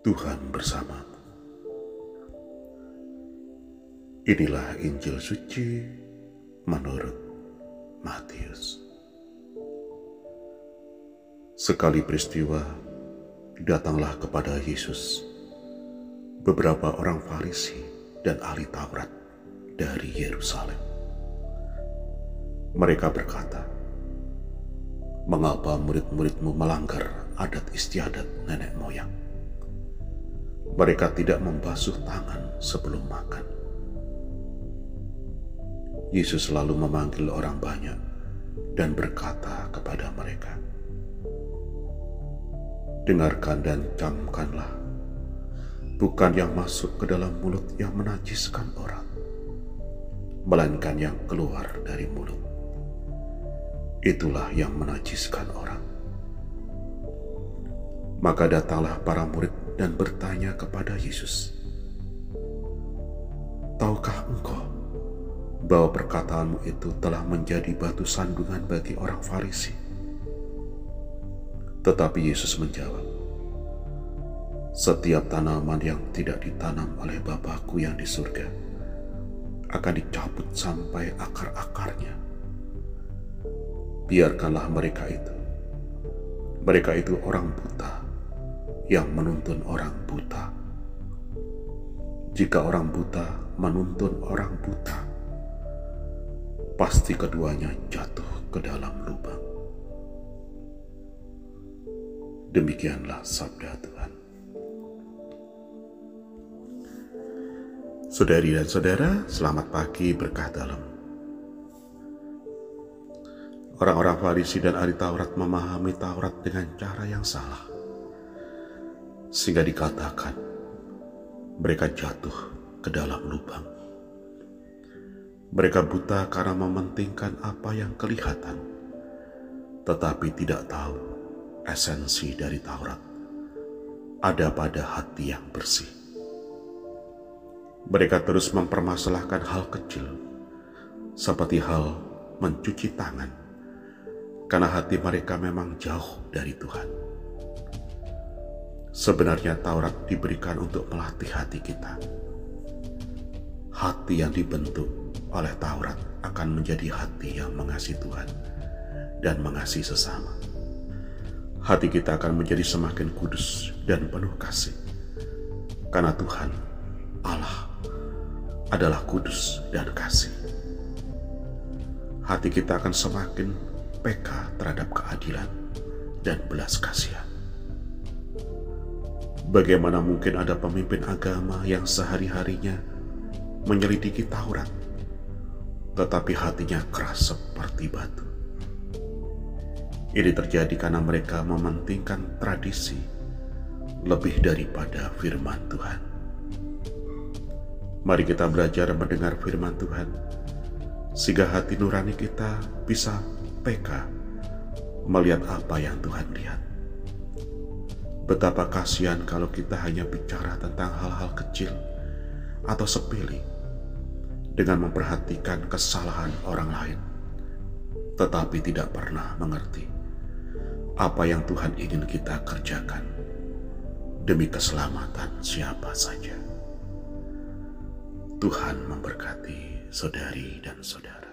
Tuhan bersamamu. Inilah Injil suci menurut Matius. Sekali peristiwa, datanglah kepada Yesus beberapa orang Farisi dan ahli Taurat dari Yerusalem. Mereka berkata, "Mengapa murid-muridmu melanggar adat istiadat nenek moyang? Mereka tidak membasuh tangan sebelum makan." Yesus lalu memanggil orang banyak dan berkata kepada mereka, "Dengarkan dan camkanlah, bukan yang masuk ke dalam mulut yang menajiskan orang, melainkan yang keluar dari mulut. Itulah yang menajiskan orang." Maka datanglah para murid dan bertanya kepada Yesus, "Tahukah engkau bahwa perkataanmu itu telah menjadi batu sandungan bagi orang Farisi?" Tetapi Yesus menjawab, "Setiap tanaman yang tidak ditanam oleh Bapa-Ku yang di surga akan dicabut sampai akar-akarnya. Biarkanlah mereka itu orang buta yang menuntun orang buta. Jika orang buta menuntun orang buta, pasti keduanya jatuh ke dalam lubang." Demikianlah sabda Tuhan. Saudari dan saudara, selamat pagi berkah dalam. Orang-orang Farisi dan ahli Taurat memahami Taurat dengan cara yang salah, sehingga dikatakan mereka jatuh ke dalam lubang. Mereka buta karena mementingkan apa yang kelihatan, tetapi tidak tahu esensi dari Taurat ada pada hati yang bersih. Mereka terus mempermasalahkan hal kecil, seperti hal mencuci tangan, karena hati mereka memang jauh dari Tuhan. Sebenarnya Taurat diberikan untuk melatih hati kita. Hati yang dibentuk oleh Taurat akan menjadi hati yang mengasihi Tuhan dan mengasihi sesama. Hati kita akan menjadi semakin kudus dan penuh kasih, karena Tuhan, Allah, adalah kudus dan kasih. Hati kita akan semakin peka terhadap keadilan dan belas kasihan. Bagaimana mungkin ada pemimpin agama yang sehari-harinya menyelidiki Taurat, tetapi hatinya keras seperti batu? Ini terjadi karena mereka mementingkan tradisi lebih daripada firman Tuhan. Mari kita belajar mendengar firman Tuhan, sehingga hati nurani kita bisa peka melihat apa yang Tuhan lihat. Betapa kasihan kalau kita hanya bicara tentang hal-hal kecil atau sepele dengan memperhatikan kesalahan orang lain, tetapi tidak pernah mengerti apa yang Tuhan ingin kita kerjakan demi keselamatan siapa saja. Tuhan memberkati saudari dan saudara.